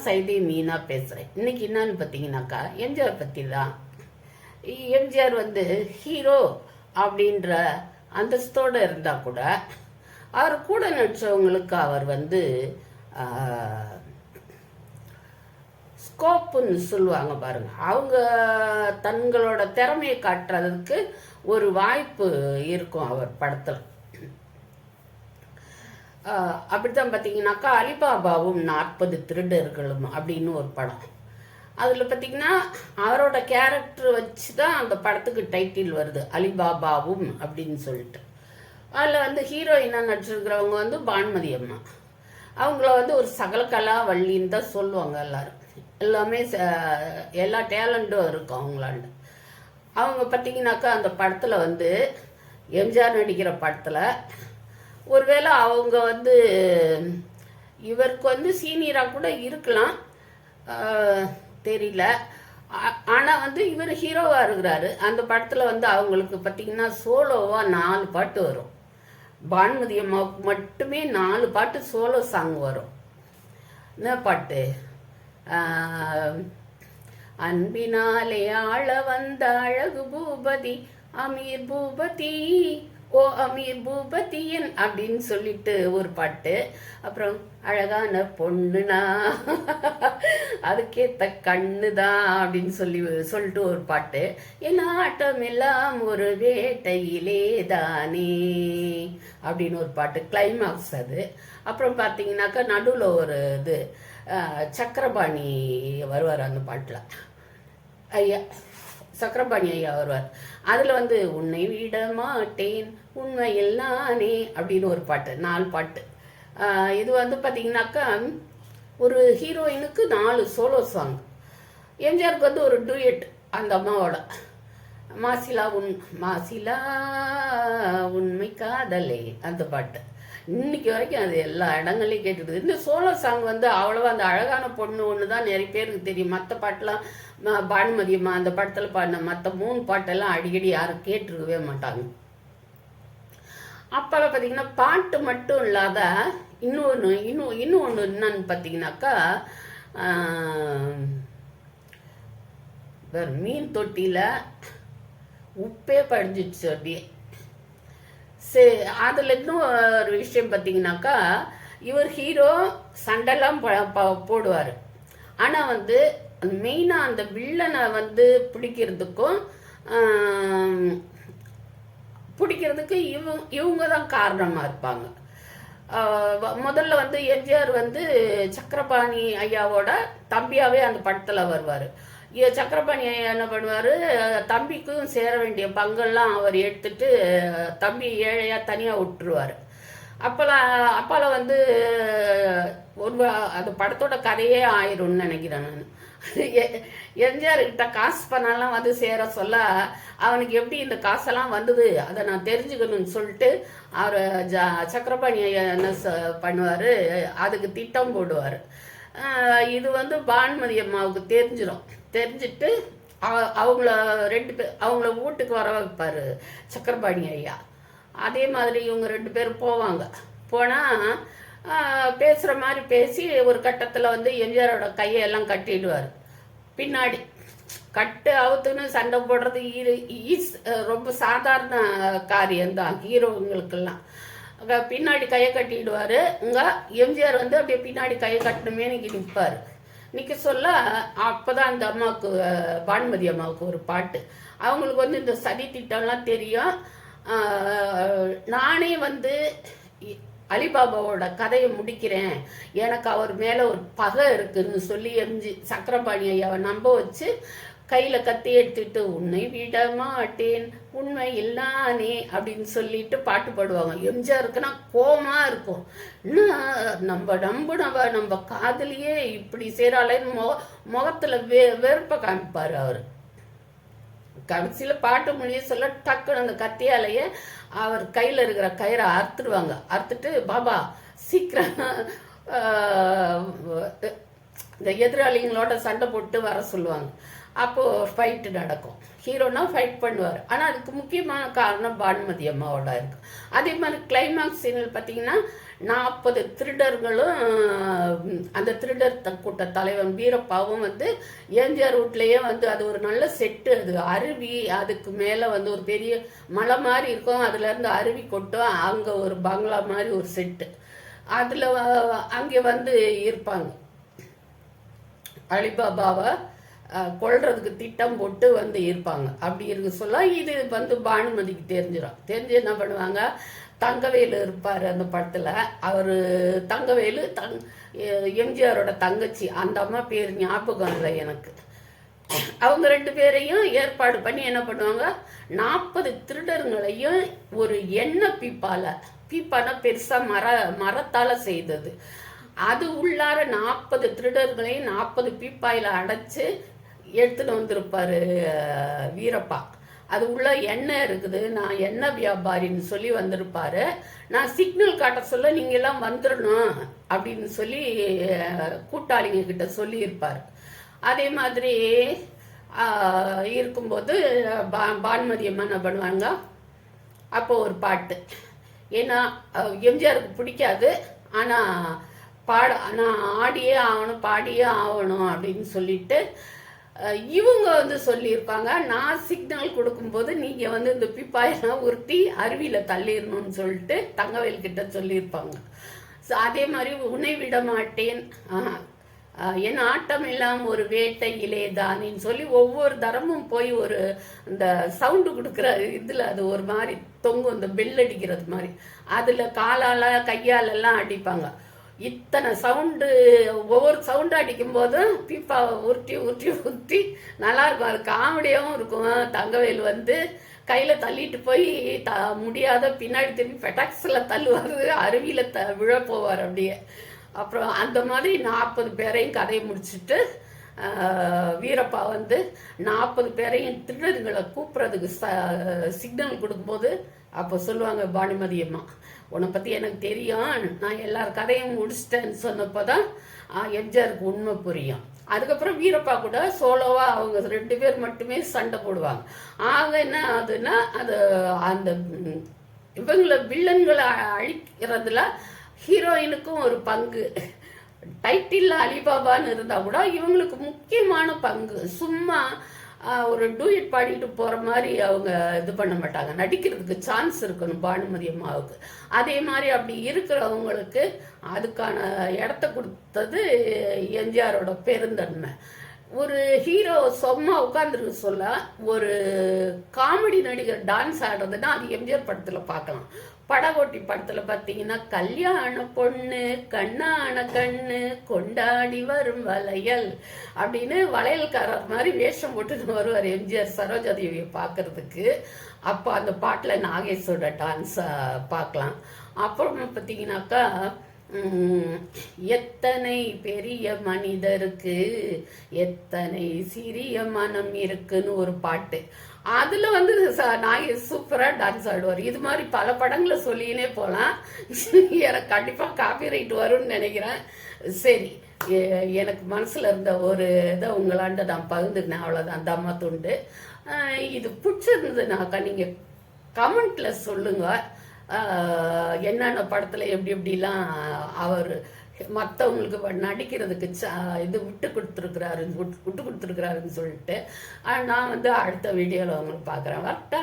சைதி மீனா பேசுகிறேன். இன்னைக்கு என்னன்னு பார்த்தீங்கன்னாக்கா எம்ஜிஆர் பற்றி தான். எம்ஜிஆர் ஹீரோ அப்படின்ற அந்தஸ்தோடு இருந்தால் கூட அவர் கூட நடித்தவங்களுக்கு அவர் ஸ்கோப்புன்னு சொல்லுவாங்க பாருங்க. அவங்க தங்களோட திறமையை காட்டுறதுக்கு ஒரு வாய்ப்பு இருக்கும் அவர் படத்தில். அப்படித்தான் பார்த்தீங்கன்னாக்கா அலிபாபாவும் 40 திருடர்களும் அப்படின்னு ஒரு படம். அதில் பார்த்தீங்கன்னா அவரோட கேரக்டர் வச்சு தான் அந்த படத்துக்கு டைட்டில் வருது, அலிபாபாவும் அப்படின்னு சொல்லிட்டு. அதில் ஹீரோயினாக நடிச்சிருக்கிறவங்க பானுமதி அம்மா. அவங்கள ஒரு சகலகலா வள்ளின்னு தான் சொல்லுவாங்க எல்லாரும். எல்லாமே எல்லா டேலண்ட்டும் இருக்கும் அவங்களாண்ட. அவங்க பார்த்தீங்கன்னாக்கா அந்த படத்தில் எம்ஜிஆர் நடிக்கிற படத்தில் ஒருவேளை அவங்க இவருக்கு சீனியராக கூட இருக்கலாம், தெரியல. ஆனால் இவர் ஹீரோவாக இருக்கிறாரு. அந்த படத்தில் அவங்களுக்கு பார்த்தீங்கன்னா சோலோவாக 4 பாட்டு வரும். பானுமதி அம்மாவுக்கு மட்டுமே 4 பாட்டு சோலோ சாங் வரும். என்ன பாட்டு? அன்பினாலே ஆள வந்த அழகு பூபதி அமீர் பூபதி, ஓ அமீர் பூபதியன் அப்படின்னு சொல்லிட்டு ஒரு பாட்டு. அப்புறம் அழகான பொண்ணுனா அதுக்கேத்த கண்ணுதான் அப்படின்னு சொல்லிட்டு ஒரு பாட்டு. என் ஆட்டம் எல்லாம் ஒரு வேட்டையிலே தானே அப்படின்னு ஒரு பாட்டு, கிளைமாக்ஸ் அது. அப்புறம் பார்த்தீங்கன்னாக்கா நடுவில் ஒரு சக்கரபாணி வருவார் அந்த பாட்டில். ஐயா சக்கரபாணி ஐயா வருவார். அதில் உன்னை விட மாட்டேன் உண்மையில் நானே அப்படின்னு ஒரு பாட்டு, 4 பாட்டு. இது பார்த்தீங்கன்னாக்கா ஒரு ஹீரோயினுக்கு 4 சோலோ சாங். எம்ஜிஆருக்கு ஒரு டூயட் அந்த அம்மாவோட, மாசிலா மாசிலா உண்மை காதலே அந்த பாட்டு. இன்னைக்கு வரைக்கும் அது எல்லா இடங்களையும் கேட்டுடுது. இந்த சோலோ சாங் அவ்வளோவா அந்த அழகான பொண்ணு ஒன்று தான் நிறைய பேருக்கு தெரியும். மற்ற பாட்டெல்லாம் பானுமதி அம்மா அந்த படத்தில் பாடின மற்ற 3 பாட்டெல்லாம் அடிக்கடி யாரும் கேட்டிருக்கவே மாட்டாங்க. அப்போல்லாம் பார்த்தீங்கன்னா பாட்டு மட்டும் இல்லாத இன்னும் ஒன்று என்னன்னு பார்த்தீங்கன்னாக்கா மீன் தொட்டியில் உப்பே படிஞ்சிடுச்சு அப்படியே. அதில் இன்னும் ஒரு விஷயம் பார்த்தீங்கன்னாக்கா இவர் ஹீரோ சண்டைலாம் போடுவார். ஆனால் மெயினாக அந்த வில்லனை பிடிக்கிறதுக்கு இவங்க தான் காரணமாக இருப்பாங்க. முதல்ல எம்ஜிஆர் சக்கரபாணி ஐயாவோட தம்பியாகவே அந்த படத்தில் வருவார். சக்கரபாணி ஐயா என்ன பண்ணுவார், தம்பிக்கும் சேர வேண்டிய பங்கெல்லாம் அவர் எடுத்துட்டு தம்பி ஏழையாக தனியாக விட்டுருவார். அப்போல்லாம் அந்த படத்தோட கதையே ஆயிரும்னு நினைக்கிறேன் நான். எம்ஜிஆர்கிட்ட காசு பண்ணலாம் சேர சொல்ல அவனுக்கு எப்படி இந்த காசெல்லாம் வந்தது அதை நான் தெரிஞ்சுக்கணும்னு சொல்லிட்டு அவர் சக்கரபாணி ஐயா என்ன பண்ணுவார், அதுக்கு திட்டம் போடுவார். இது பானுமதி அம்மாவுக்கு தெரிஞ்சிட்டு அவங்கள வீட்டுக்கு வர வைப்பார் சக்கரபாணி ஐயா. அதே மாதிரி இவங்க 2 பேரும் போவாங்க. போனால் பேசுகிற மாதிரி பேசி ஒரு கட்டத்தில் எம்ஜிஆரோட கையெல்லாம் கட்டிடுவார். பின்னாடி கட்டு அவுத்துன்னு சண்டை போடுறது ரொம்ப சாதாரண காரியம்தான் ஹீரோங்களுக்கெல்லாம். பின்னாடி கையை கட்டிடுவார். எம்ஜிஆர் அப்படியே பின்னாடி கையை கட்டணுமே நிற்பார். நிற்க சொல்ல அப்போதான் அந்த அம்மாவுக்கு பானுமதி அம்மாவுக்கு ஒரு பாட்டு. அவங்களுக்கு இந்த சதி திட்டம்லாம் தெரியும். நானே அலிபாபாவோட கதையை முடிக்கிறேன், எனக்கு அவர் மேலே ஒரு பகை இருக்குன்னு சொல்லி சக்கரபாணி ஐயாவை நம்ப வச்சு கையில் கத்தி எடுத்துட்டு உன்னை விட மாட்டேன் உண்மை இல்லானே அப்படின்னு சொல்லிட்டு பாட்டு பாடுவாங்க. எம்ஜிஆருக்குன்னா கோமா இருக்கும். நம்ம காதலியே இப்படி செய்கிறாளேன்னு முகத்தில் வெறுப்பை காமிப்பார் அவர். கடைசியில் பாட்டு முடிய சொல்ல டக்குன்னு அந்த கத்தியாலேயே அவர் கையில் இருக்கிற கயிறை அறுத்துடுவாங்க. அறுத்துட்டு பாபா சீக்கிரம் இந்த எதிராளிங்களோட சண்டை போட்டு வர சொல்லுவாங்க. அப்போது ஃபைட்டு நடக்கும். ஹீரோனா ஃபைட் பண்ணுவார். ஆனால் அதுக்கு முக்கியமான காரணம் பானுமதி அம்மாவோட இருக்கு. அதே மாதிரி கிளைமாக்ஸ் சீனில் பார்த்தீங்கன்னா 40 திருடர்களும் அந்த திருடர் கூட்ட தலைவன் வீரப்பாவும் வந்து எம்ஜிஆர் வீட்லேயே வந்து அது ஒரு நல்ல செட்டு, அது அருவி, அதுக்கு மேலே வந்து ஒரு பெரிய மலை மாதிரி இருக்கும், அதுலேருந்து அருவி கொட்டும், அங்கே ஒரு பங்களா மாதிரி ஒரு செட்டு, அதில் அங்கே வந்து இருப்பாங்க. அலிபாபாவை கொள்றதுக்கு திட்டம் போட்டு வந்து இருப்பாங்க. அப்படி இருக்க சொல்ல இது வந்து பானுமதிக்கு தெரிஞ்சு என்ன பண்ணுவாங்க, தங்கவேலு இருப்பார் அந்த படத்தில், அவர் தங்கவேலு எம்ஜிஆரோட தங்கச்சி, அந்த அம்மா பேர் ஞாபகம் இல்லை எனக்கு. அவங்க 2 பேரையும் ஏற்பாடு பண்ணி என்ன பண்ணுவாங்க, 40 திருடர்களையும் ஒரு எண்ணெய் பீப்பானா பெருசாக மரத்தால் செய்தது, அது உள்ளார 40 திருடர்களையும் 40 பீப்பாயில் அடைச்சு எடுத்துட்டு வந்திருப்பாரு வீரப்பா. அது உள்ள எண்ணெய் இருக்குது, நான் எண்ணெய் வியாபாரின்னு சொல்லி வந்திருப்பாரு. நான் சிக்னல் காட்ட சொல்ல நீங்க எல்லாம் வந்துடணும் அப்படின்னு சொல்லி கூட்டாளிங்க கிட்ட சொல்லியிருப்பார். அதே மாதிரி இருக்கும்போது பானுமதி அம்மா என்ன பண்ணுவாங்க, அப்போ ஒரு பாட்டு, ஏன்னா எம்ஜிஆருக்கு பிடிக்காது, ஆனால் நான் ஆடியே ஆகணும் பாடியே ஆகணும் அப்படின்னு சொல்லிட்டு இவங்க வந்து சொல்லியிருப்பாங்க, நான் சிக்னல் கொடுக்கும்போது நீங்கள் வந்து இந்த பிப்பாயெல்லாம் உருட்டி அருவியில் தள்ளிடணும்னு சொல்லிட்டு தங்கவேல் கிட்ட சொல்லியிருப்பாங்க. ஸோ அதே மாதிரி உன்னை விட மாட்டேன், என் ஆட்டம் இல்லாமல் ஒரு வேட்டையிலே தானின்னு சொல்லி ஒவ்வொரு தரமும் போய் ஒரு இந்த சவுண்டு கொடுக்குற இதில் அது ஒரு மாதிரி தொங்கும், இந்த பெல் அடிக்கிறது மாதிரி, அதில் காலால் கையாலெல்லாம் அடிப்பாங்க. இத்தனை சவுண்டு, ஒவ்வொரு சவுண்டு அடிக்கும் போதும் பீப்பாவை உருட்டி நல்லா இருக்கும், அது காமெடியாகவும் இருக்கும். தங்கவேல் வந்து கையில் தள்ளிட்டு போய் முடியாத பின்னாடி திரும்பி பெட்டாக்ஸில் தள்ளுவார், அருவியில் விழ போவார் அப்படியே. அப்புறம் அந்த மாதிரி 40 பேரையும் கதையை முடிச்சுட்டு வீரப்பா வந்து 40 பேரையும் திருடர்களை கூப்பிட்றதுக்கு சிக்னல் கொடுக்கும்போது அப்போ சொல்லுவாங்க பானுமதி அம்மா, உன்னை பற்றி எனக்கு தெரியும், நான் எல்லார் கதையும் முடிச்சிட்டேன்னு சொன்னப்போ தான் எம்ஜிஆருக்கு உண்மை புரியும். அதுக்கப்புறம் வீரப்பா கூட சோலோவாக அவங்க 2 பேர் மட்டுமே சண்டை போடுவாங்க. ஆக என்ன ஆகுதுன்னா, அது அந்த இவங்களை வில்லன்களை அழிக்கிறதுல ஹீரோயினுக்கும் ஒரு பங்கு, டைட்டில் அலிபாபான்னு இருந்தால் கூட இவங்களுக்கு முக்கியமான பங்கு. சும்மா ஒரு டூயட் பாடிட்டு போகிற மாதிரி அவங்க இது பண்ண மாட்டாங்க, நடிக்கிறதுக்கு சான்ஸ் இருக்கணும் பானுமதி அம்மாவுக்கு. அதே மாதிரி அப்படி இருக்கிறவங்களுக்கு அதுக்கான இடத்த கொடுத்தது எம்ஜிஆரோட பெருந்தன்மை. ஒரு ஹீரோ சும்மா உட்காந்துருக்க சொல்ல ஒரு காமெடி நடிகர் டான்ஸ் ஆடுறதுன்னா அது எம்ஜிஆர் படத்தில் பார்க்கலாம். படகோட்டி படத்தில் பார்த்தீங்கன்னா, கல்யாண பொண்ணு கண்ணான கண்ணு கொண்டாடி வரும் வளையல் அப்படின்னு வளையல்காரர் மாதிரி வேஷம் போட்டுன்னு வருவார் எம்ஜிஆர் சரோஜா தேவியை பார்க்கறதுக்கு. அப்போ அந்த பாட்டில் நாகேஷோட டான்ஸை பார்க்கலாம். அப்புறமா பார்த்தீங்கன்னாக்கா, எத்தனை பெரிய மனிதருக்கு எத்தனை சிறிய மனம் இருக்குன்னு ஒரு பாட்டு, அதில் வந்து நாகேஷ் சூப்பராக டான்ஸ் ஆடுவார். இது மாதிரி பல படங்களை சொல்லினே போகலாம், எனக்கு கண்டிப்பாக காப்பிரைட் வரும்னு நினைக்கிறேன். சரி, எனக்கு மனசில் இருந்த ஒரு இதை உங்களாண்ட நான் பகிர்ந்துக்கினேன், அவ்வளோதான். அந்த அம்மா துண்டு இது பிடிச்சிருந்ததுனாக்கா நீங்கள் கமெண்ட்டில் சொல்லுங்கள், என்னென்ன படத்தில் எப்படி எப்படிலாம் அவர் மற்றவங்களுக்கு நடிக்கிறதுக்கு இது விட்டு கொடுத்துருக்குறாருன்னு சொல்லிட்டு நான் வந்து அடுத்த வீடியோவில் உங்களுக்கு பார்க்குறேன். வரட்டா?